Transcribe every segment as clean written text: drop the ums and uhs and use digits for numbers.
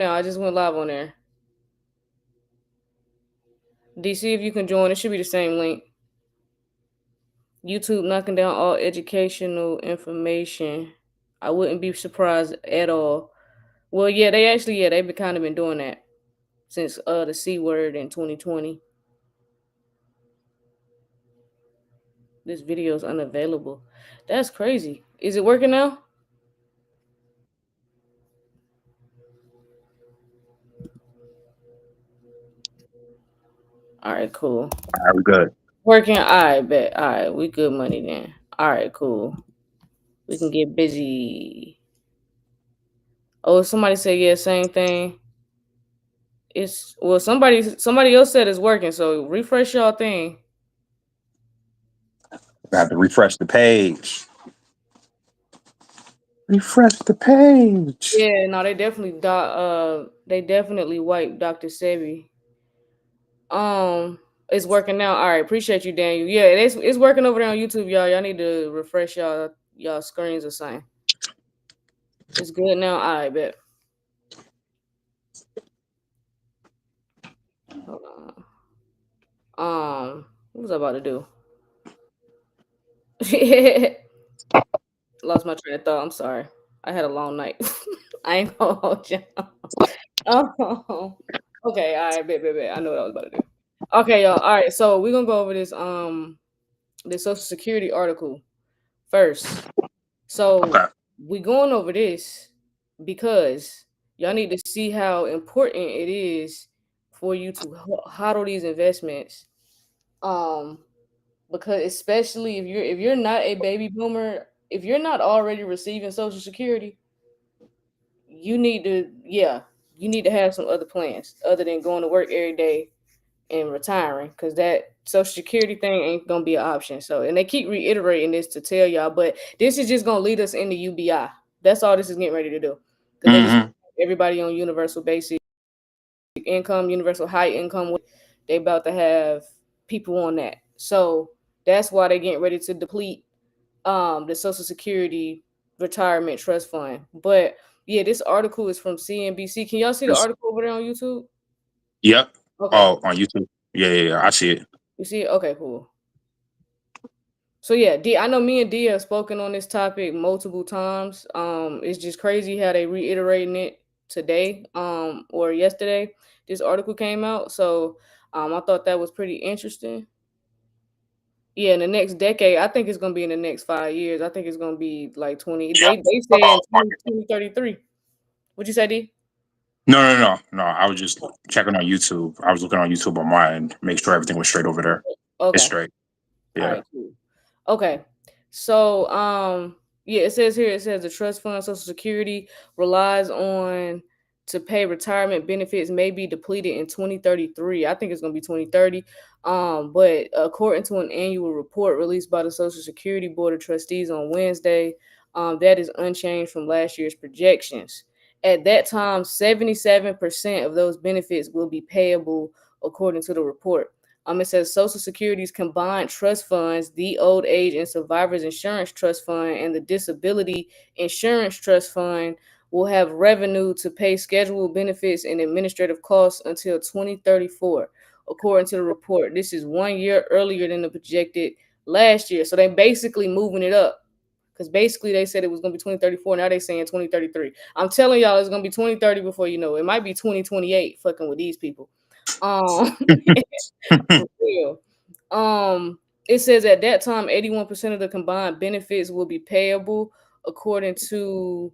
Now I just went live on there. DC, if you can join, it should be the same link. YouTube knocking down all educational information. I wouldn't be surprised at all. Well, yeah, they've been kind of been doing that since the C word in 2020. This video is unavailable. That's crazy. Is it working now? All right, cool. All right, we good. Working. All right, bet. All right, we good money then. All right, cool. We can get busy. Oh, somebody said yeah, same thing. It's well, somebody else said it's working. So refresh y'all thing. I have to refresh the page. Refresh the page. Yeah, no, they definitely wiped Dr. Sebi. It's working now. All right, appreciate you, Daniel. Yeah, it's working over there on YouTube, y'all. Y'all need to refresh y'all screens or something. It's good now. All right, bet. Hold on. What was I about to do? Lost my train of thought. I'm sorry. I had a long night. I ain't gonna hold you. Oh, okay. All right, bet. I know what I was about to do. Okay, y'all. All right, so we're gonna go over this Social Security article first. So Okay. we going over this because y'all need to see how important it is for you to hodl these investments. Um, because especially if you're not a baby boomer, if you're not already receiving Social Security, you need to have some other plans other than going to work every day and retiring, because that Social Security thing ain't gonna be an option. So, and they keep reiterating this to tell y'all, but this is just gonna lead us into UBI. That's all this is getting ready to do, because they just Mm-hmm. everybody on universal basic income, universal high income. They about to have people on that. So that's why they're getting ready to deplete the Social Security retirement trust fund. But yeah, this article is from CNBC. Can y'all see the article over there on YouTube? Yep. Okay. Oh, on YouTube. Yeah. I see it. You see it? Okay, cool. So yeah, D, I know me and D have spoken on this topic multiple times. It's just crazy how they reiterating it today, or yesterday. This article came out, so I thought that was pretty interesting. Yeah, in the next decade, I think it's gonna be in the next 5 years. I think it's gonna be like 20. Yep. They say in 2033. What'd you say, D? No. I was just checking on YouTube. I was looking on YouTube on mine, make sure everything was straight over there. It's Okay. straight. All Yeah. right, cool. Okay. So, yeah, it says here, it says the trust fund Social Security relies on to pay retirement benefits may be depleted in 2033. I think it's going to be 2030. But according to an annual report released by the Social Security Board of Trustees on Wednesday, that is unchanged from last year's projections. At that time, 77% of those benefits will be payable according to the report. It says Social Security's combined trust funds, the Old Age and Survivors Insurance Trust Fund, and the Disability Insurance Trust Fund will have revenue to pay scheduled benefits and administrative costs until 2034, according to the report. This is 1 year earlier than the projected last year. So they basically moving it up. Because basically they said it was going to be 2034. Now they're saying 2033. I'm telling y'all it's going to be 2030 before you know it. It might be 2028 fucking with these people. Um, for real. It says at that time, 81% of the combined benefits will be payable according to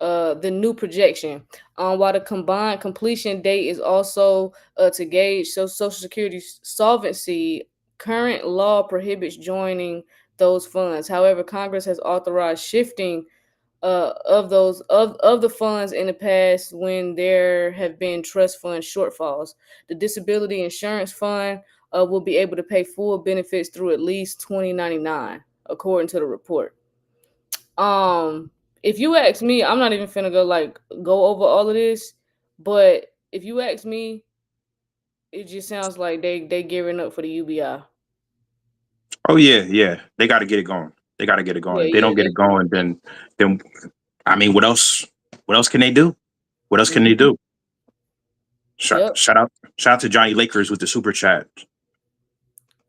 the new projection. While the combined completion date is also to gauge Social Security's solvency, current law prohibits joining those funds. However, Congress has authorized shifting of the funds in the past when there have been trust fund shortfalls. The disability insurance fund will be able to pay full benefits through at least 2099, according to the report. If you ask me, I'm not even finna go over all of this, but if you ask me, it just sounds like they gearing up for the UBI. Oh yeah. They got to get it going. They got to get it Yeah, going. If they yeah, don't get it going, then I mean, what else? What else can they do? What else can they do? Yep. Shout out to Johnny Lakers with the super chat.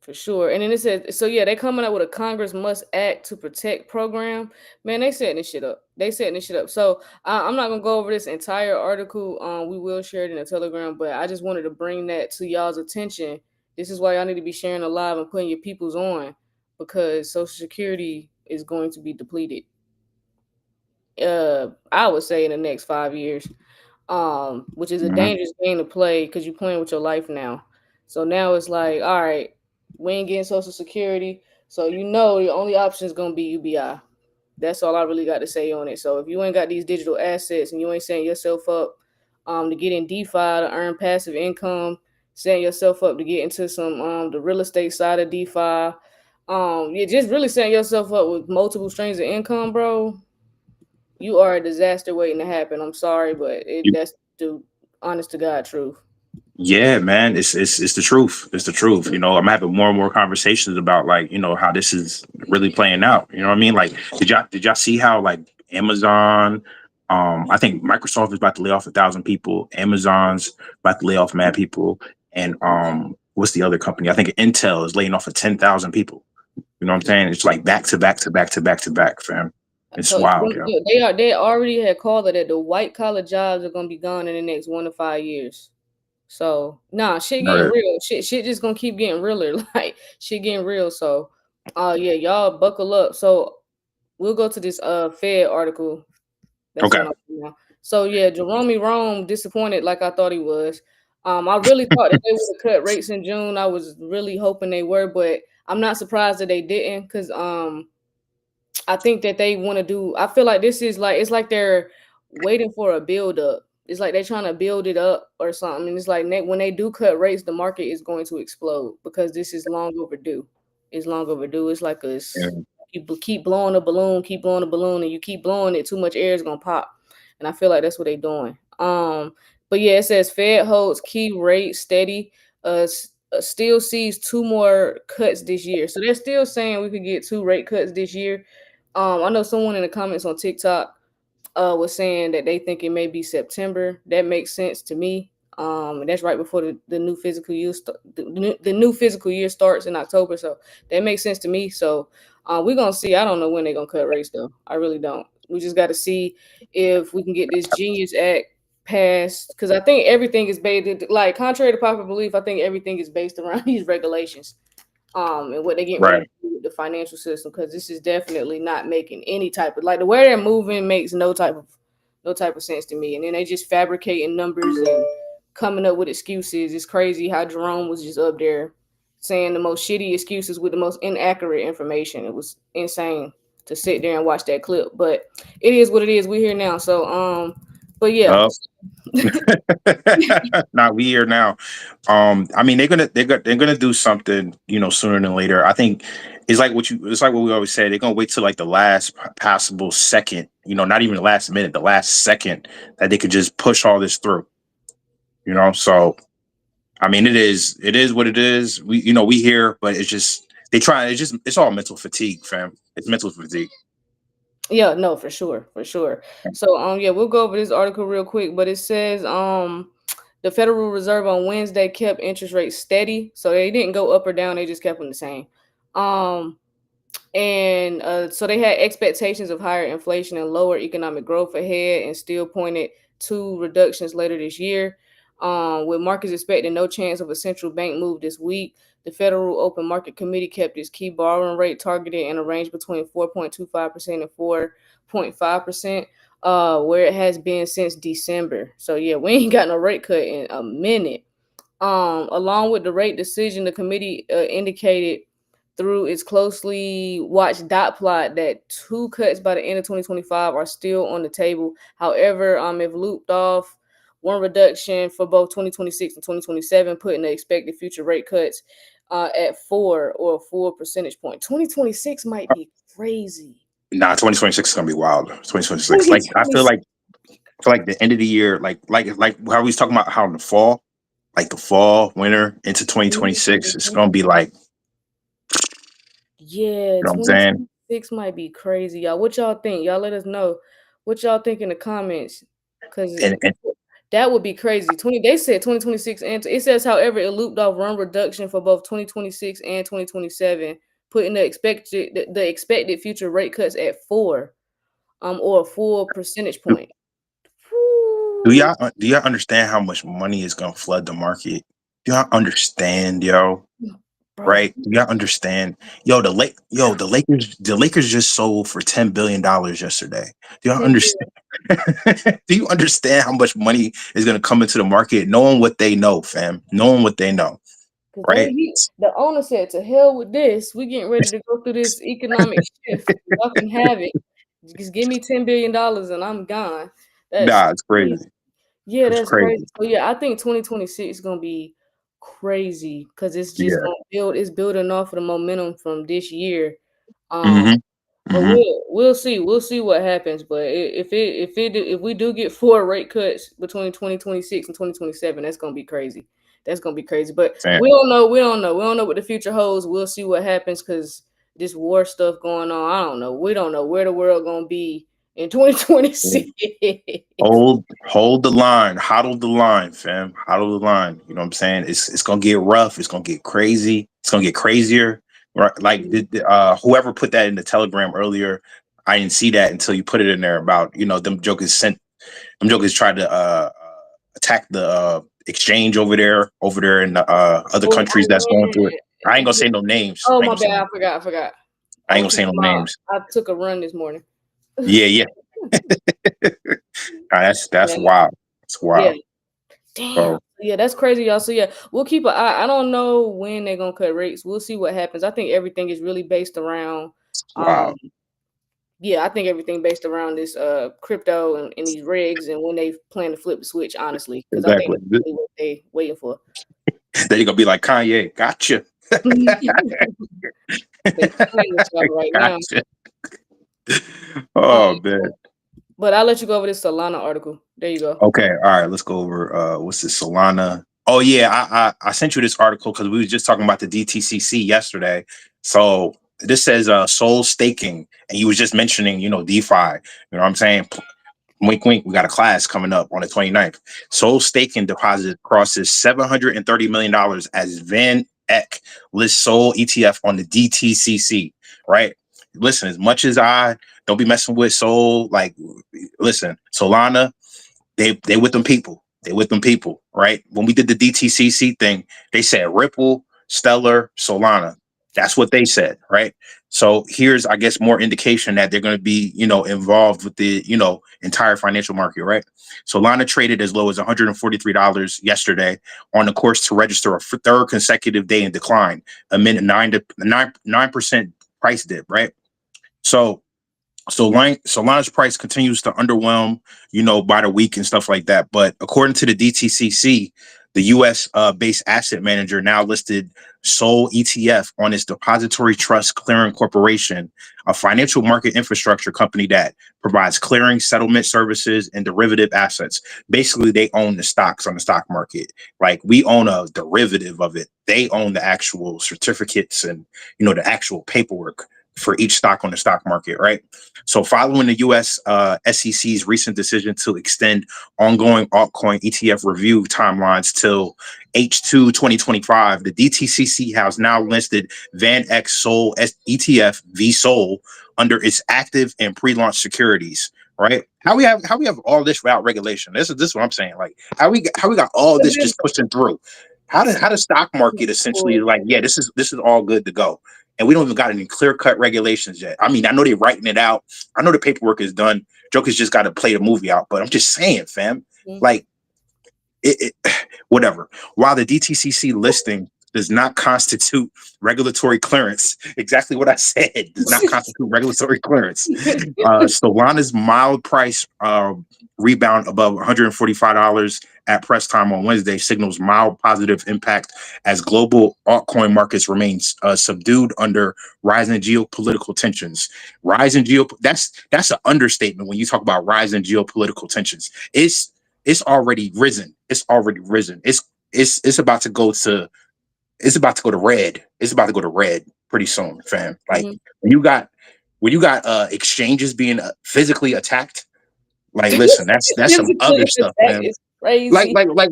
For sure. And then it said, so yeah, they coming up with a Congress must act to protect program. Man, they setting this shit up. They setting this shit up. So I'm not gonna go over this entire article. We will share it in a Telegram, but I just wanted to bring that to y'all's attention. This is why y'all need to be sharing the live and putting your peoples on, because Social Security is going to be depleted. I would say in the next 5 years. Which is a Mhm. dangerous game to play because you're playing with your life now. So now it's like, all right, we ain't getting Social Security, so you know your only option is gonna be UBI. That's all I really got to say on it. So if you ain't got these digital assets and you ain't setting yourself up to get in DeFi to earn passive income, setting yourself up to get into some the real estate side of DeFi, yeah, just really setting yourself up with multiple streams of income, bro, you are a disaster waiting to happen. I'm sorry, but that's the honest to God truth. Yeah, man, it's the truth. It's the truth. You know, I'm having more and more conversations about like, you know, how this is really playing out. You know what I mean? Like, did y'all see how like Amazon, I think Microsoft is about to lay off 1,000 people. Amazon's about to lay off mad people, and what's the other company? I think Intel is laying off 10,000 people. You know what I'm saying? It's like back to back to back to back to back, fam. It's So wild, yo. they already had called it that the white collar jobs are gonna be gone in the next 1 to 5 years. So nah, shit getting Right. real. Shit just gonna keep getting realer. Like shit getting real. So yeah, y'all buckle up. So we'll go to this Fed article that's Okay. on now. So yeah, Jerome Rome disappointed like I thought he was. I really thought that they would have cut rates in June. I was really hoping they were, but I'm not surprised that they didn't because I think that they want to do. I feel like this is like it's like they're waiting for a build up. It's like they're trying to build it up or something. And it's like when they do cut rates, the market is going to explode because this is long overdue. It's long overdue. It's like Yeah. you keep blowing a balloon, keep blowing a balloon, and you keep blowing it. Too much air is gonna pop, and I feel like that's what they're doing. But yeah, it says Fed holds key rate steady. Still sees two more cuts this year. So they're still saying we could get two rate cuts this year. I know someone in the comments on TikTok was saying that they think it may be September. That makes sense to me. And that's right before the new physical year the new physical year starts in October. So that makes sense to me. So we're gonna see. I don't know when they're gonna cut rates though. I really don't. We just got to see if we can get this Genius Act passed because I think everything is based like contrary to popular belief. I think everything is based around these regulations and what they're getting ready Right. to do with the financial system because this is definitely not making any type of like the way they're moving makes no type of sense to me. And then they just fabricating numbers and coming up with excuses. It's crazy how Jerome was just up there saying the most shitty excuses with the most inaccurate information. It was insane to sit there and watch that clip. But it is what it is. We're here now. So but yeah. Uh, Not we here now. I mean, they're gonna do something, you know, sooner than later. I think it's like what we always say. They're gonna wait till like the last passable second, you know, not even the last minute, the last second that they could just push all this through. You know, so I mean, it is what it is. We hear, but it's just it's all mental fatigue, fam. It's mental fatigue. Yeah, no, for sure, for sure. So yeah, we'll go over this article real quick, but it says the Federal Reserve on Wednesday kept interest rates steady. So they didn't go up or down, they just kept them the same. Um and so they had expectations of higher inflation and lower economic growth ahead and still pointed to reductions later this year. With markets expecting no chance of a central bank move this week, the Federal Open Market Committee kept its key borrowing rate targeted in a range between 4.25% and 4.5%, where it has been since December. So yeah, we ain't got no rate cut in a minute. Along with the rate decision, the committee indicated through its closely watched dot plot that two cuts by the end of 2025 are still on the table. However, if looped off, one reduction for both 2026 and 2027, putting the expected future rate cuts at 4 point. 2026 might be crazy. Nah, 2026 is gonna be wild. 2026, like I 2026. feel like the end of the year, like how we was talking about how in the fall, like the fall, winter into 2026, it's gonna be like, Yeah, you know what I'm saying? 2026 might be crazy, y'all. What y'all think? Y'all let us know what y'all think in the comments. Cause And That would be crazy. They said 2026, and it says, however, it looped off run reduction for both 2026 and 2027, putting the expected future rate cuts at 4, or a full percentage Do, point. do y'all understand how much money is gonna flood the market? Do y'all understand, yo? Bro, Right? Do y'all understand? The Lakers just sold for $10 billion yesterday. Do y'all 10 understand? Do you understand how much money is gonna come into the market, knowing what they know, fam? Knowing what they know, because right? the owner said, to hell with this. We getting ready to go through this economic shift. Y'all can have it. Just give me $10 billion and I'm gone. That's Nah, it's crazy. crazy. Yeah, It's that's crazy. crazy. So yeah, I think 2026 is gonna be crazy because it's just Yeah. gonna it's building off of the momentum from this year. Um, Mm-hmm. but Mm-hmm. we'll see what happens. But if we do get 4 rate cuts between 2026 and 2027, that's gonna be crazy. That's gonna be crazy. But Fam. we don't know what the future holds. We'll see what happens because this war stuff going on. I don't know. We don't know where the world gonna be in 2026. Hold the line, hodl the line, fam. Hodl the line. You know what I'm saying? It's gonna get rough. It's gonna get crazy. It's gonna get crazier. Right? Like whoever put that in the telegram earlier, I didn't see that until you put it in there about them jokers tried to attack the exchange over there in the other countries that's going through it. I ain't gonna say no names. Oh I ain't my gonna say bad, no, I forgot. I ain't gonna say no names. I took a run this morning. Yeah, yeah. That's Yeah, wild. It's yeah. wild. Damn. So Yeah, that's crazy, y'all. So yeah, we'll keep an eye. I don't know when they're gonna cut rates. We'll see what happens. I think everything is really based around it's um wild. yeah, I think everything based around this crypto and these rigs and when they plan to flip the switch, honestly. Because I think Exactly. that's really what they waiting for. Then you're gonna be like Kanye, gotcha. They playing with y'all right now. Gotcha. Um, Oh man. but I'll let you go over this Solana article. There you go. Okay, all right, let's go over what's this Solana. Oh yeah, I sent you this article because we were just talking about the DTCC yesterday. So this says soul staking, and you was just mentioning, DeFi. You know what I'm saying? Wink wink, we got a class coming up on the 29th. Soul staking deposit crosses $730 million as Van Eck lists Soul ETF on the DTCC, right? Listen, as much as I don't be messing with Soul, like, listen, Solana, they with them people. They with them people, right? When we did the DTCC thing, they said Ripple, Stellar, Solana. That's what they said, right? So here's, I guess, more indication that they're going to be, involved with the, entire financial market, right? Solana traded as low as $143 yesterday, on the course to register a third consecutive day in decline amid a 9% price dip, right? So Solana's price continues to underwhelm, by the week and stuff like that. But according to the DTCC, the U.S. Based asset manager now listed Sol ETF on its Depository Trust Clearing Corporation, a financial market infrastructure company that provides clearing, settlement services, and derivative assets. Basically, they own the stocks on the stock market. Like, we own a derivative of it. They own the actual certificates and the actual paperwork for each stock on the stock market, right? So, following the U.S. SEC's recent decision to extend ongoing altcoin ETF review timelines till H2 2025, the DTCC has now listed Van Eck Sol ETF V Sol under its active and pre-launch securities. Right? How we have all this without regulation? This is what I'm saying. Like, how we got all this just pushing through. How the stock market essentially is like, yeah, this is all good to go, and we don't even got any clear cut regulations yet. I mean, I know they're writing it out. I know the paperwork is done. Joker's just got to play the movie out. But I'm just saying, fam, like, whatever. While the DTCC listing does not constitute regulatory clearance, exactly what I said, does not constitute regulatory clearance. Solana's mild price rebound above $145 at press time on Wednesday signals mild positive impact as global altcoin markets remain subdued under rising geopolitical tensions. That's an understatement when you talk about rising geopolitical tensions. It's already risen. It's already risen. It's about to go to red. It's about to go to red pretty soon, fam. Like, Mhm. when you got exchanges being physically attacked, like, listen, that's some other Physically stuff, attacked man. is Crazy. Like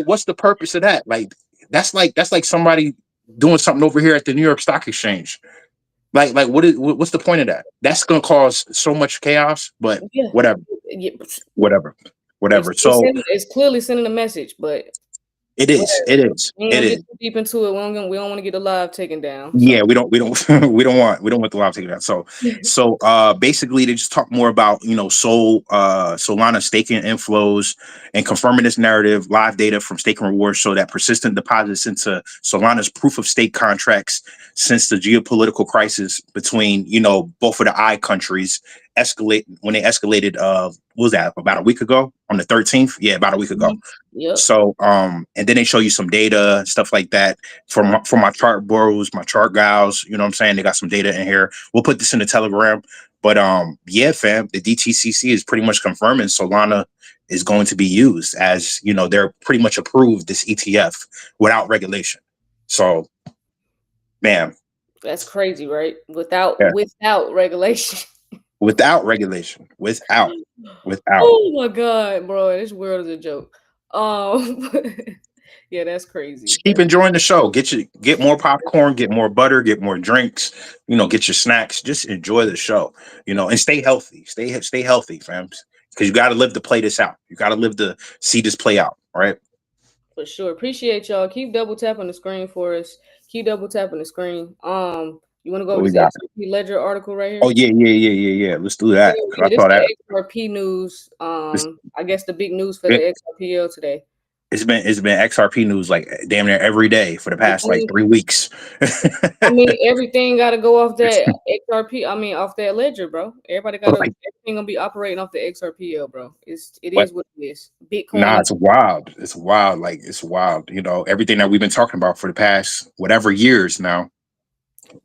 what's the purpose of that? Like that's like somebody doing something over here at the New York Stock Exchange. Like what's the point of that? That's gonna cause so much chaos. But Yeah. whatever, Yeah. whatever, whatever. So It's clearly sending a message, but it is, whatever. it is, We ain't it gonna is. get too deep into it. We don't want to get the live taken down. Yeah, So we don't we don't want the live taking that. So basically they just talk more about, you know, Solana staking inflows and confirming this narrative. Live data from staking rewards show that persistent deposits into Solana's proof of stake contracts since the geopolitical crisis between, you know, both of the I countries they escalated what was that, about a week ago on the 13th? Yeah, about a week ago. mhm. Yep. So and then they show you some data, stuff like that for my chart bros, my chart gals, you know what I'm saying? They got some data in here. We'll put this in the Telegram. But yeah, fam, the DTCC is pretty much confirming Solana is going to be used as, you know, they're pretty much approved this ETF without regulation. So, man, That's crazy, right? yeah, Without regulation. without regulation, without. Oh my god, bro, this world is a joke. Um, yeah, that's crazy. Just keep enjoying the show. Get more popcorn, get more butter, get more drinks. You know, get your snacks. Just enjoy the show. You know, and stay healthy. Stay healthy, fam. Because you got to live to play this out. You got to live to see this play out. All right. For sure. Appreciate y'all. Keep double tapping the screen for us. Keep double tapping the screen. You want to go over What we this got? XRP Ledger article right Oh here? yeah. Let's do that. Cause Yeah, I this is saw that. the XRP news. It's, I guess the big news for the it, XRPL today. it's been XRP news like damn near every day for the I past like mean, 3 weeks. everything got to go off that XRP. I mean, off that ledger, bro. Like Everything gonna be operating off the XRPL, bro. It what? is what it is. Bitcoin Nah, is it's wild. It's wild. Like it's wild. You know, everything that we've been talking about for the past whatever years now.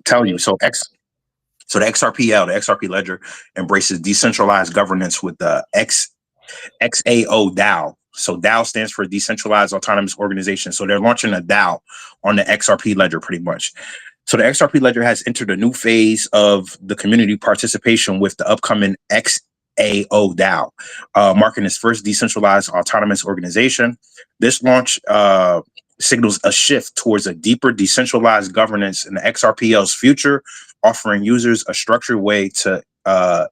Tell you. man. So the XRPL, the XRP ledger embraces decentralized governance with the XAO DAO. So DAO stands for Decentralized Autonomous Organization. So they're launching a DAO on the XRP ledger pretty much. So the XRP ledger has entered a new phase of the community participation with the upcoming XAO DAO, marking its first decentralized autonomous organization. This launch signals a shift towards a deeper decentralized governance in the XRPL's future, offering users a structured way to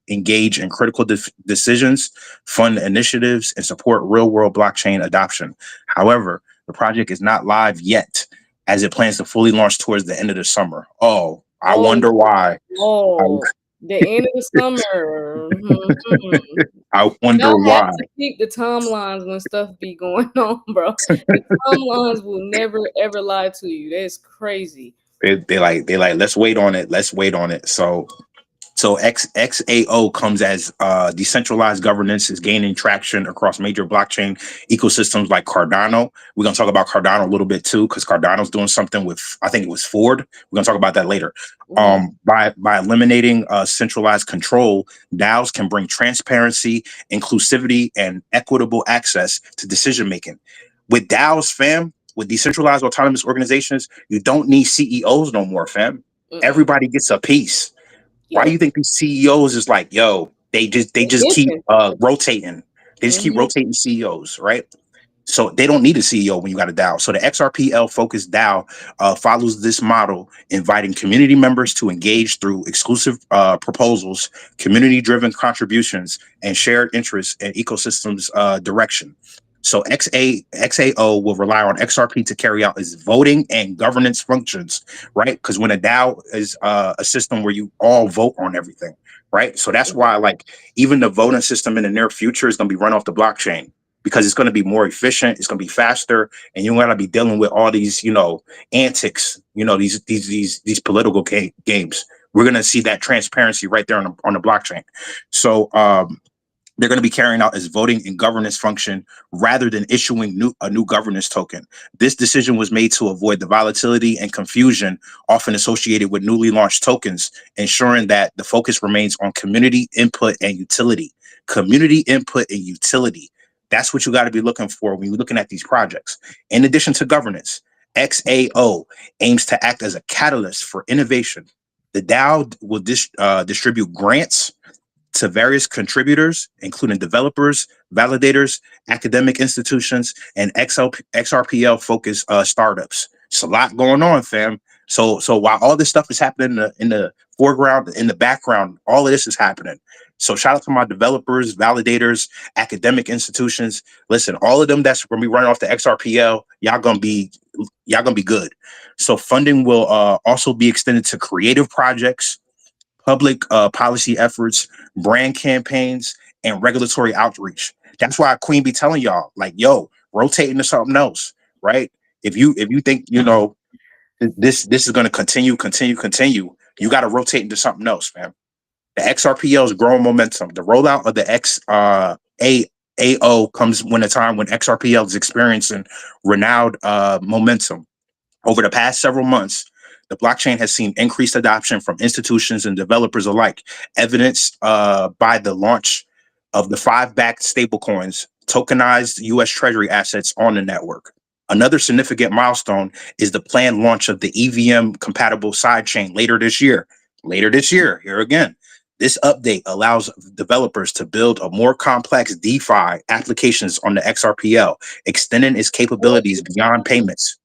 engage in critical decisions, fund initiatives, and support real world blockchain adoption. However, the project is not live yet, as it plans to fully launch towards the end of the summer. Oh, I Oh, wonder why. I, the end of the summer. Mhm. I wonder Y'all have why. to keep the timelines when stuff be going on, bro. The timelines will never ever lie to you. That's crazy. They like let's wait on it. Let's wait on it. So XAO comes as decentralized governance is gaining traction across major blockchain ecosystems like Cardano. We're going to talk about Cardano a little bit too, because Cardano's doing something with, I think it was Ford. We're going to talk about that later. Mhm. By eliminating centralized control, DAOs can bring transparency, inclusivity, and equitable access to decision making. With DAOs, fam, with decentralized autonomous organizations, you don't need CEOs no more, fam. Mm-mm. Everybody gets a piece. Why do Yep. you think these CEOs is like, yo, they They just keep listen. rotating. They just keep Mhm. rotating CEOs, right? So they don't need a CEO when you got a DAO. So the XRPL focused DAO follows this model, inviting community members to engage through exclusive proposals, community-driven contributions, and shared interests in ecosystems direction. So XAO will rely on XRP to carry out its voting and governance functions, right? Because when a DAO is a system where you all vote on everything, right? So that's why, like, even the voting system in the near future is going to be run off the blockchain because it's going to be more efficient, it's going to be faster, and you're going to be dealing with all these, you know, antics, you know, these political games. We're going to see that transparency right there on the blockchain. So they're going to be carrying out its voting and governance function rather than issuing a new governance token. This decision was made to avoid the volatility and confusion often associated with newly launched tokens, ensuring that the focus remains on community input and utility. Community input and utility. That's what you got to be looking for when you're looking at these projects. In addition to governance, XAO aims to act as a catalyst for innovation. The DAO will distribute grants, to various contributors, including developers, validators, academic institutions, and XRPL focused startups. It's a lot going on, fam. So while all this stuff is happening in the foreground, in the background, all of this is happening. So shout out to my developers, validators, academic institutions. Listen, all of them that's gonna be running off the XRPL, y'all gonna be good. So funding will also be extended to creative projects, public policy efforts, brand campaigns, and regulatory outreach. That's why Queen be telling y'all, like, yo, rotate into something else, right? If you think this is going to continue, you got to rotate into something else, man. The XRPL is growing momentum. The rollout of the AO comes when a time when XRPL is experiencing renowned momentum. Over the past several months, the blockchain has seen increased adoption from institutions and developers alike, evidenced by the launch of the 5 backed stablecoins, tokenized US Treasury assets on the network. Another significant milestone is the planned launch of the EVM compatible sidechain later this year. Here again. This update allows developers to build a more complex DeFi applications on the XRPL, extending its capabilities beyond payments.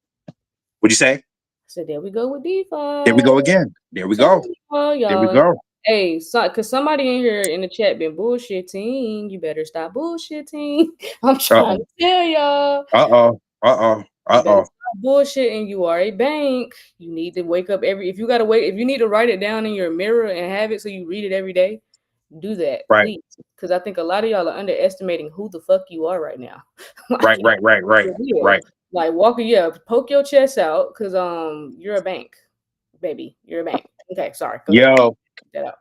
What'd you say? So there we go with DeFi. There we go again. There we go. There we go. Hey, so because somebody in here in the chat been bullshitting, you better stop bullshitting. I'm trying to tell y'all. You better stop bullshitting. You are a bank. You need to wake up if you need to write it down in your mirror and have it so you read it every day, do that, please. Because I think a lot of y'all are underestimating who the fuck you are right now. Right. Like Walker, poke your chest out because you're a bank, baby. You're a bank. Okay, sorry. Yo, that out.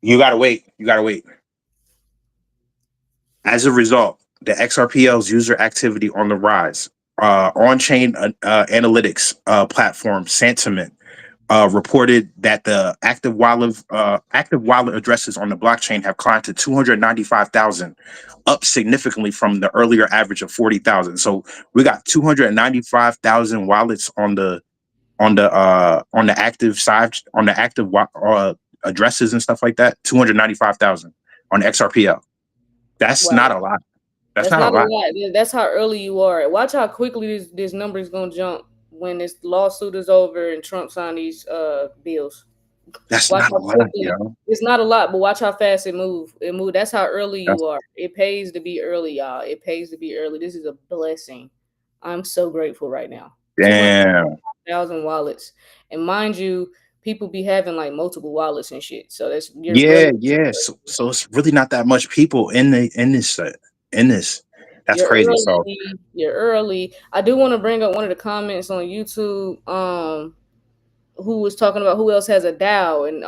You gotta wait. As a result, the XRPL's user activity on the rise. On-chain analytics platform Sentiment reported that the active wallet addresses on the blockchain have climbed to 295,000, up significantly from the earlier average of 40,000. So we got 295,000 wallets on the active side, on the active addresses and stuff like that. 295,000 on XRPL. That's not a lot. That's not a lot. That's how early you are. Watch how quickly this number is gonna jump when this lawsuit is over and Trump signed these bills. That's not a lot, yo. It's not a lot, but watch how fast it move. That's how early you are. It pays to be early, y'all. It pays to be early. This is a blessing. I'm so grateful right now. Damn. 1,000 wallets, and mind you, people be having like multiple wallets and shit. So that's So it's really not that much people in this. That's crazy. Early, so you're early. I do want to bring up one of the comments on YouTube. Who was talking about who else has a DAO and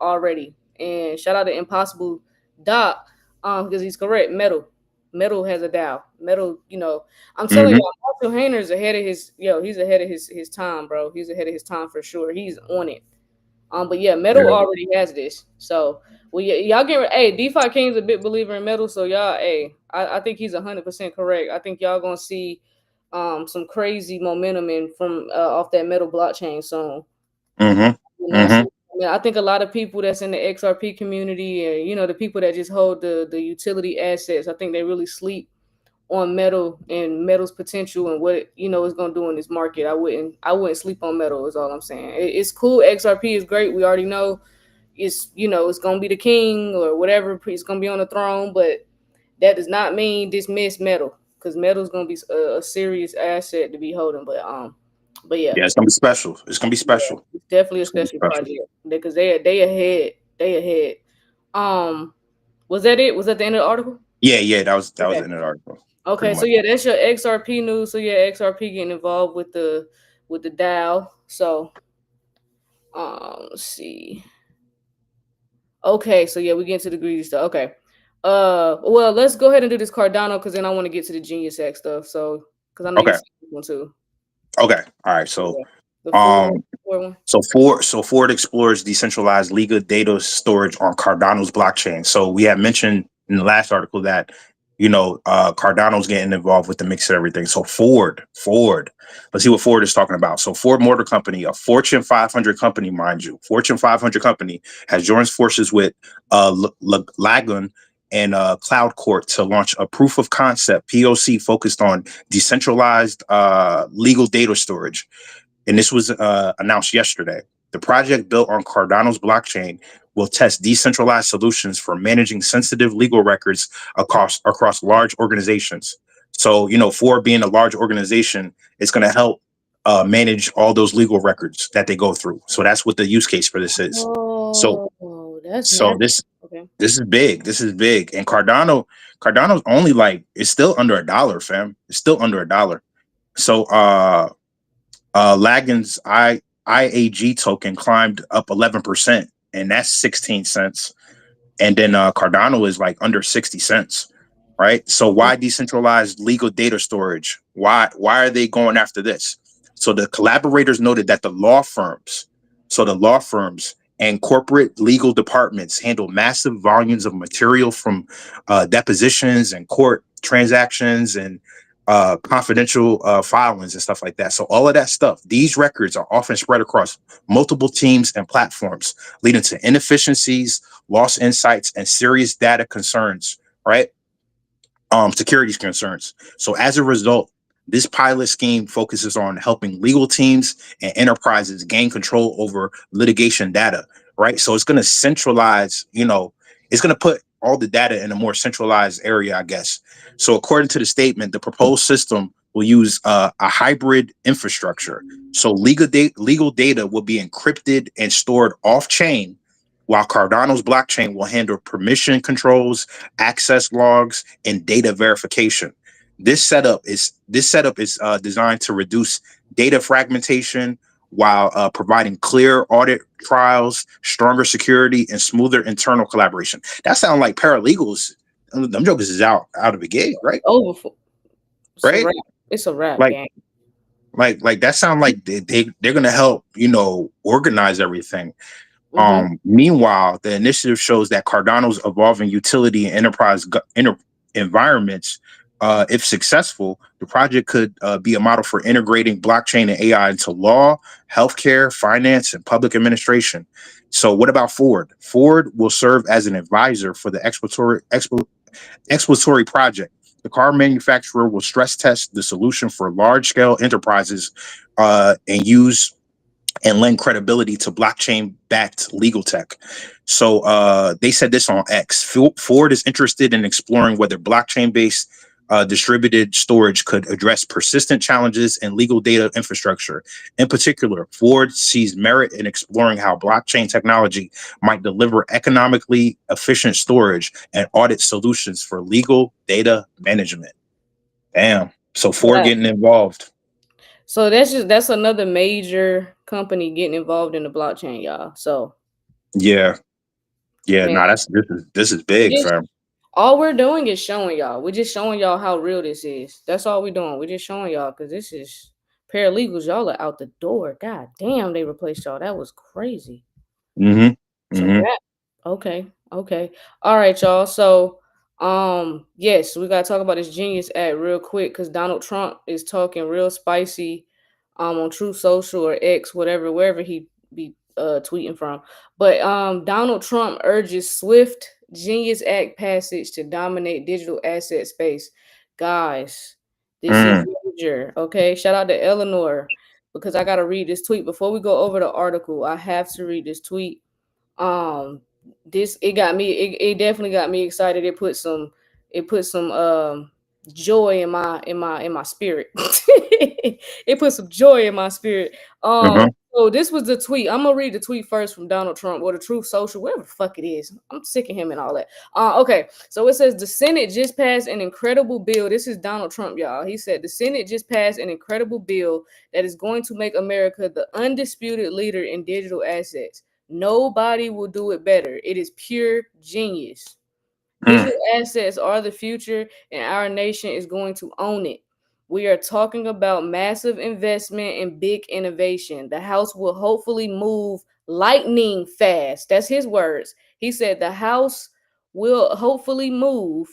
already, and shout out to Impossible Doc because he's correct. Metal has a DAO. Metal, I'm telling you, Marshall Hayner's ahead of his he's ahead of his time, bro. He's ahead of his time for sure. He's on it. But yeah, Metal already has this. So y'all get DeFi King's a big believer in Metal. So y'all, I think he's 100% correct. I think y'all gonna see some crazy momentum from off that Metal blockchain soon. I think a lot of people that's in the XRP community and the people that just hold the utility assets, I think they really sleep on Metal and Metal's potential and what it's gonna do in this market. I wouldn't sleep on Metal is all I'm saying. It's cool. XRP is great. We already know it's it's gonna be the king or whatever. It's gonna be on the throne, but that does not mean dismiss Metal because Metal's gonna be a serious asset to be holding. But yeah, it's gonna be special. It's definitely a special project because they ahead. Was that it? Was that the end of the article? Yeah, that was the end of the article. Okay, so yeah, that's your XRP news. So yeah, XRP getting involved with the DAO. So let's see. Okay, so yeah, we get into the greedy stuff. Okay. Well, let's go ahead and do this Cardano because then I want to get to the Genius Act stuff. So because I know you see this one too. Okay. All right. So Ford explores decentralized legal data storage on Cardano's blockchain. So we had mentioned in the last article that Cardano's getting involved with the mix of everything. So Ford. Let's see what Ford is talking about. So Ford Motor Company, a Fortune 500 company, mind you, Fortune 500 company, has joined forces with Lagun and Cloud Court to launch a proof of concept POC focused on decentralized legal data storage, and this was announced yesterday. The project, built on Cardano's blockchain, will test decentralized solutions for managing sensitive legal records across large organizations. So, Ford being a large organization, it's going to help manage all those legal records that they go through. So that's what the use case for this is. So, Oh, that's so massive. this Okay. this is big. This is big. And Cardano's only like, it's still under $1, fam. It's still under $1. So Lagan's IAG token climbed up 11%, and that's 16 cents. And then Cardano is like under 60 cents, right? So why decentralized legal data storage? Why are they going after this? So the collaborators noted that the law firms and corporate legal departments handle massive volumes of material from depositions and court transactions and confidential filings and stuff like that. So all of that stuff, these records are often spread across multiple teams and platforms, leading to inefficiencies, lost insights, and serious data concerns, right? Security concerns. So as a result, this pilot scheme focuses on helping legal teams and enterprises gain control over litigation data, right? So it's going to centralize, it's going to put all the data in a more centralized area, I guess. So according to the statement, the proposed system will use a hybrid infrastructure. So legal data will be encrypted and stored off chain, while Cardano's blockchain will handle permission controls, access logs, and data verification. This setup is designed to reduce data fragmentation while providing clear audit trials, stronger security, and smoother internal collaboration. That sounds like paralegals. Them jokers is out of the gate, right? Over for it's a Right? wrap. It's a wrap, Like gang. like that sound like they're gonna help organize everything. Mm-hmm. Meanwhile, the initiative shows that Cardano's evolving utility and environments, if successful, the project could be a model for integrating blockchain and AI into law, healthcare, finance, and public administration. So, what about Ford? Ford will serve as an advisor for the exploratory project. The car manufacturer will stress test the solution for large scale enterprises and use and lend credibility to blockchain backed legal tech. So they said this on X. Ford is interested in exploring whether blockchain based distributed storage could address persistent challenges in legal data infrastructure. In particular, Ford sees merit in exploring how blockchain technology might deliver economically efficient storage and audit solutions for legal data management. Damn. So Ford Right. getting involved. So that's another major company getting involved in the blockchain, y'all. So Yeah. Yeah. man, Nah, this is big, just fam. all we're doing is showing y'all. We're just showing y'all how real this is. That's all we're doing. We're just showing y'all because this is paralegals. Y'all are out the door. God damn, they replaced y'all. That was crazy. Mm-hmm. It's a Mm-hmm. wrap. Okay. Okay. All right, y'all. So, yes, we gotta talk about this Genius Act real quick because Donald Trump is talking real spicy, on True Social or X, whatever, wherever he be tweeting from. But Donald Trump urges swift Genius Act passage to dominate digital asset space. Guys, this is Mm. major. Okay, shout out to Eleanor because I gotta read this tweet before we go over the article. I have to read this tweet. um this it definitely got me excited. It put some joy in my spirit. It put some joy in my spirit. Uh-huh. So this was the tweet. I'm gonna read the tweet first from Donald Trump or the Truth Social, whatever the fuck it is. I'm sick of him and all that. Okay, so it says the Senate just passed an incredible bill. This is Donald Trump, y'all. He said the Senate just passed an incredible bill that is going to make America the undisputed leader in digital assets. Nobody will do it better. It is pure genius. Mm. Digital assets are the future, and our nation is going to own it. We are talking about massive investment and big innovation. The House will hopefully move lightning fast. That's his words. He said the House will hopefully move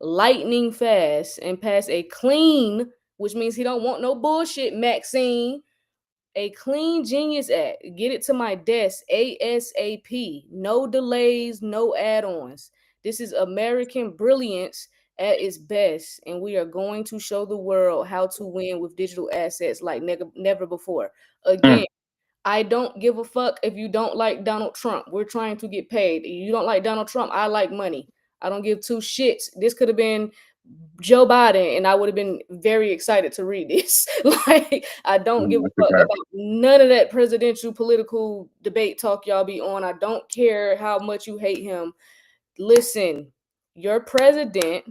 lightning fast and pass a clean, which means he don't want no bullshit, Maxine, a clean Genius Act. Get it to my desk ASAP. No delays, no add-ons. This is American brilliance at its best, and we are going to show the world how to win with digital assets like never before. Again, Mm. I don't give a fuck if you don't like Donald Trump. We're trying to get paid. You don't like Donald Trump. I like money. I don't give two shits. This could have been Joe Biden, and I would have been very excited to read this. Like, I don't give a That's a fuck fact. about none of that presidential political debate talk y'all be on. I don't care how much you hate him. Listen, your president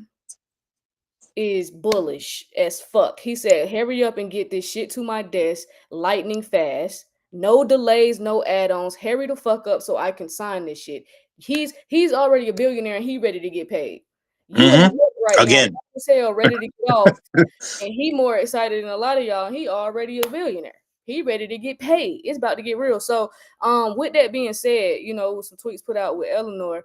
is bullish as fuck. He said, hurry up and get this shit to my desk lightning fast. No delays, no add-ons. Hurry the fuck up so I can sign this shit. He's already a billionaire and he ready to get paid. You in the Hmm. book right now, Again. as hell, ready to get off, and he more excited than a lot of y'all. He already a billionaire. He ready to get paid. It's about to get real. So, with that being said, some tweets put out with Eleanor.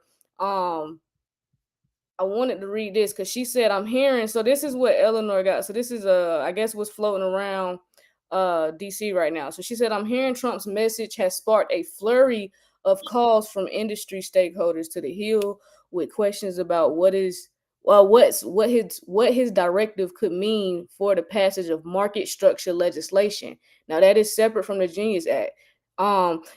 I wanted to read this because she said I'm hearing. So this is what Eleanor got. So this is I guess what's floating around DC right now. So she said I'm hearing Trump's message has sparked a flurry of calls from industry stakeholders to the Hill with questions about what his directive could mean for the passage of market structure legislation. Now that is separate from the Genius Act.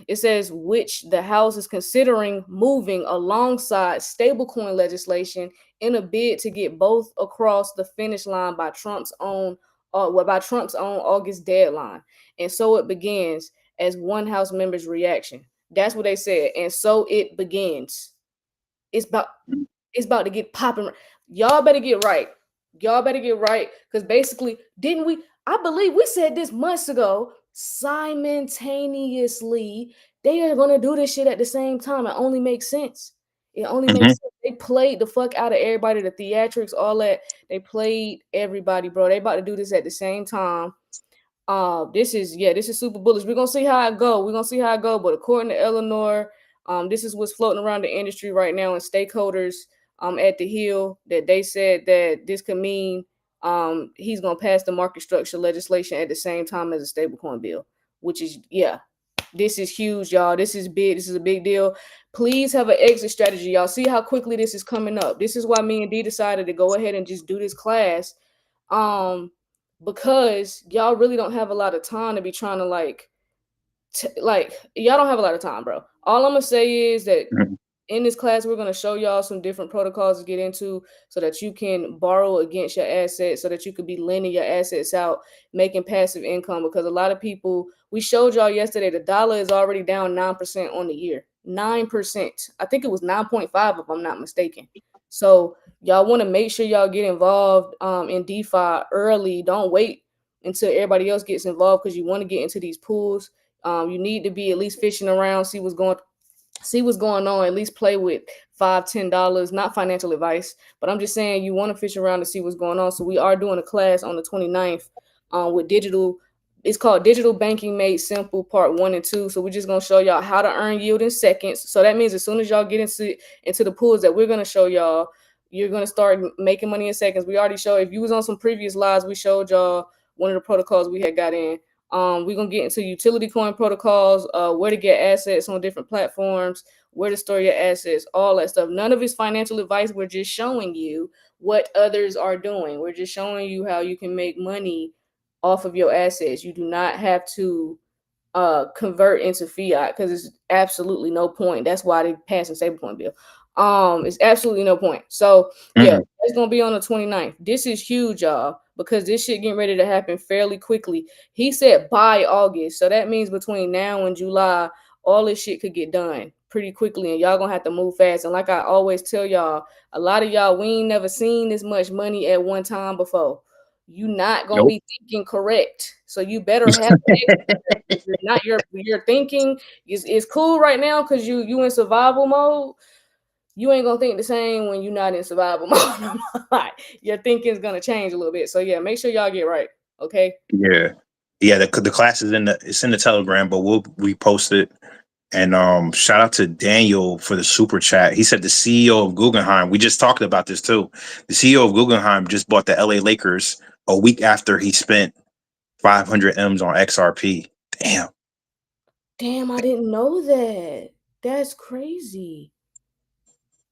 It says which the House is considering moving alongside stablecoin legislation in a bid to get both across the finish line by Trump's own August deadline. And so it begins as one House member's reaction. That's what they said. And so it begins. It's about it's about to get popping. Y'all better get right. Y'all better get right. Because basically, didn't we? I believe we said this months ago. Simultaneously, they are gonna do this shit at the same time. It only makes sense. It only makes Hmm. sense. They played the fuck out of everybody, the theatrics, all that. They played everybody, bro. They about to do this at the same time. This is super bullish. We're gonna see how it go. We're gonna see how it go. But according to Eleanor, this is what's floating around the industry right now, and stakeholders at the Hill that they said that this could mean he's gonna pass the market structure legislation at the same time as a stablecoin bill, which is this is huge, y'all. This is big. This is a big deal. Please have an exit strategy, y'all. See how quickly this is coming up. This is why me and D decided to go ahead and just do this class. Um, because y'all really don't have a lot of time to be trying to y'all don't have a lot of time, bro. All I'm gonna say is that in this class we're gonna show y'all some different protocols to get into so that you can borrow against your assets, so that you could be lending your assets out, making passive income. Because a lot of people, we showed y'all yesterday, the dollar is already down 9% on the year. 9%. I think it was 9.5 if I'm not mistaken. So y'all want to make sure y'all get involved in DeFi early. Don't wait until everybody else gets involved because you want to get into these pools. You need to be at least fishing around, see what's going on, at least play with $5-10. Not financial advice, but I'm just saying you want to fish around to see what's going on. So we are doing a class on the 29th with digital. It's called Digital Banking Made Simple Part 1 and 2. So we're just going to show y'all how to earn yield in seconds. So that means as soon as y'all get into the pools that we're going to show y'all, you're going to start making money in seconds. We already showed, if you was on some previous lives, we showed y'all one of the protocols we had got in. We're gonna get into utility coin protocols, where to get assets on different platforms, where to store your assets, all that stuff. None of it's financial advice. We're just showing you what others are doing. We're just showing you how you can make money off of your assets. You do not have to convert into fiat because it's absolutely no point. That's why they passed the stablecoin bill. It's absolutely no point. So yeah, Hmm. it's gonna be on the 29th. This is huge, y'all, because this shit getting ready to happen fairly quickly. He said by August, so that means between now and July, all this shit could get done pretty quickly, and y'all gonna have to move fast. And like I always tell y'all, a lot of y'all, we ain't never seen this much money at one time before. You not gonna Nope. be thinking correct, so you better have if you're not your thinking is cool right now because you in survival mode. You ain't gonna think the same when you're not in survival mode. Your thinking's gonna change a little bit. So yeah, make sure y'all get right. Okay. Yeah. Yeah. The class is it's in the Telegram, but we'll repost it And shout out to Daniel for the super chat. He said the CEO of Guggenheim, we just talked about this too. The CEO of Guggenheim just bought the LA Lakers a week after he spent 500 M's on XRP. Damn. Damn, I didn't know that. That's crazy.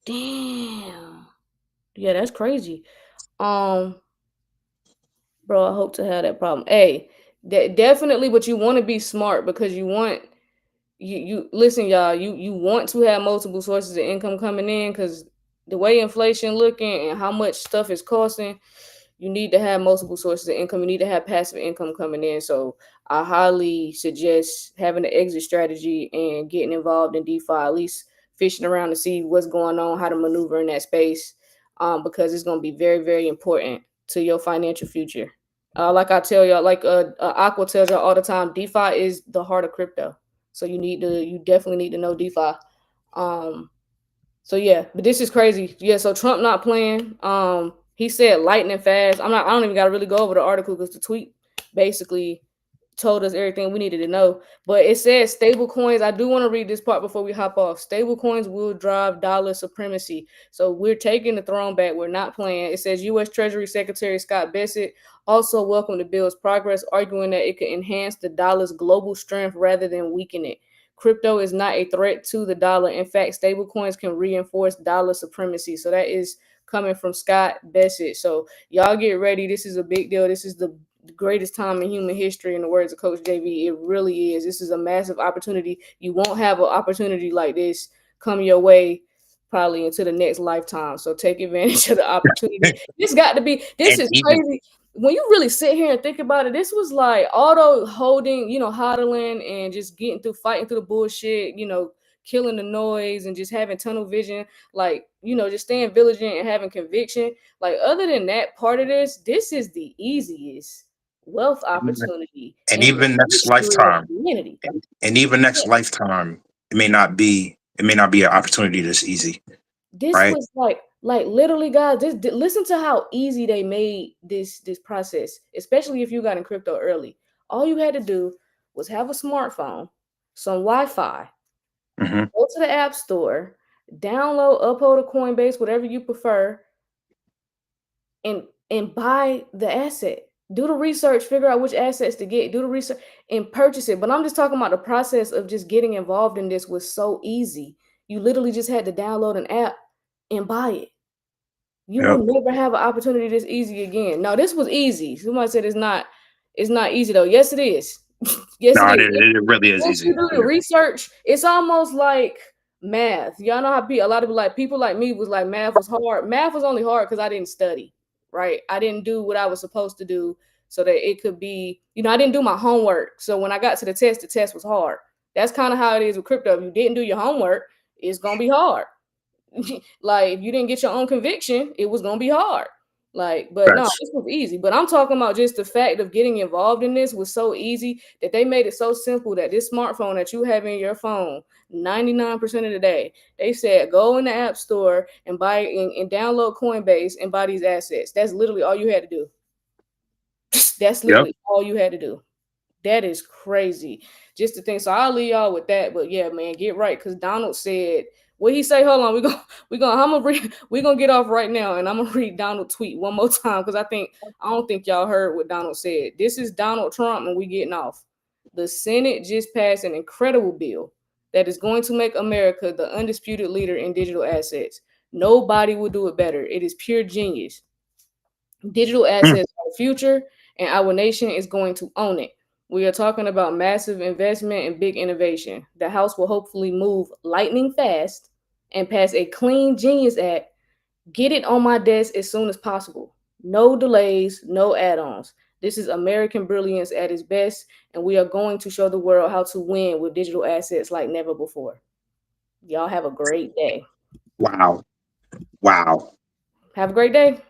Damn. Yeah, that's crazy. Um, bro, I hope to have that problem. Hey, definitely, but you want to be smart because you want you listen, y'all. You want to have multiple sources of income coming in because the way inflation looking and how much stuff is costing, you need to have multiple sources of income. You need to have passive income coming in. So I highly suggest having an exit strategy and getting involved in DeFi, at least fishing around to see what's going on, how to maneuver in that space, because it's going to be very, very important to your financial future. Like I tell y'all, like Aqua tells y'all all the time, DeFi is the heart of crypto. So you definitely need to know DeFi. Um, so yeah, but this is crazy. Yeah, so Trump not playing. He said lightning fast. I don't even gotta really go over the article because the tweet basically told us everything we needed to know. But it says stable coins. I do want to read this part before we hop off. Stable coins will drive dollar supremacy. So we're taking the throne back. We're not playing. It says U.S. Treasury Secretary Scott Bessent also welcomed the bill's progress, arguing that it could enhance the dollar's global strength rather than weaken it. Crypto is not a threat to the dollar. In fact, stablecoins can reinforce dollar supremacy. So that is coming from Scott Bessent. So y'all get ready. This is a big deal. This is the greatest time in human history, in the words of Coach JV. It really is. This is a massive opportunity. You won't have an opportunity like this come your way probably into the next lifetime. So take advantage of the opportunity. This got to be. This And is even crazy when you really sit here and think about it. This was like auto holding, hodling and just getting through, fighting through the bullshit, killing the noise and just having tunnel vision, like, just staying vigilant and having conviction. Like, other than that part of this is the easiest wealth opportunity and in the even next history of lifetime. humanity. And even Yeah. next lifetime, it may not be an opportunity this easy, This right? was like literally, guys. Listen to how easy they made this process, especially if you got in crypto early. All you had to do was have a smartphone, some Wi-Fi, Mm-hmm. go to the app store, download, upload a Coinbase, whatever you prefer, and buy the asset. Do the research, figure out which assets to get, do the research and purchase it. But I'm just talking about the process of just getting involved in this was so easy. You literally just had to download an app and buy it. You will Yep. never have an opportunity this easy again. Now, this was easy. Somebody said it's not easy though. Yes, it is. Yes, it No, is. it really is Once you easy. do the research, it's almost like math. Y'all know how a lot of people like me was like math was hard. Math was only hard because I didn't study, right? I didn't do what I was supposed to do so that it could be, I didn't do my homework. So when I got to the test was hard. That's kind of how it is with crypto. If you didn't do your homework, it's gonna be hard. Like, if you didn't get your own conviction, it was gonna be hard. Like, but no, Facts. this was easy. But I'm talking about just the fact of getting involved in this was so easy that they made it so simple that this smartphone that you have in your phone 99% of the day, they said go in the app store and buy and download Coinbase and buy these assets. That's literally all you had to do. That's Yep. literally all you had to do. That is crazy. Just to think. So I'll leave y'all with that. But yeah, man, get right. Cause Donald said, what he say? Hold on. We're gonna get off right now and I'm gonna read Donald tweet one more time. Cause I don't think y'all heard what Donald said. This is Donald Trump and we getting off. The Senate just passed an incredible bill that is going to make America the undisputed leader in digital assets. Nobody will do it better. It is pure genius. Digital Mm. assets are the future, and our nation is going to own it. We are talking about massive investment and big innovation. The House will hopefully move lightning fast and pass a clean Genius Act. Get it on my desk as soon as possible. No delays, no add ons. This is American brilliance at its best, and we are going to show the world how to win with digital assets like never before. Y'all have a great day. Wow. Wow. Have a great day.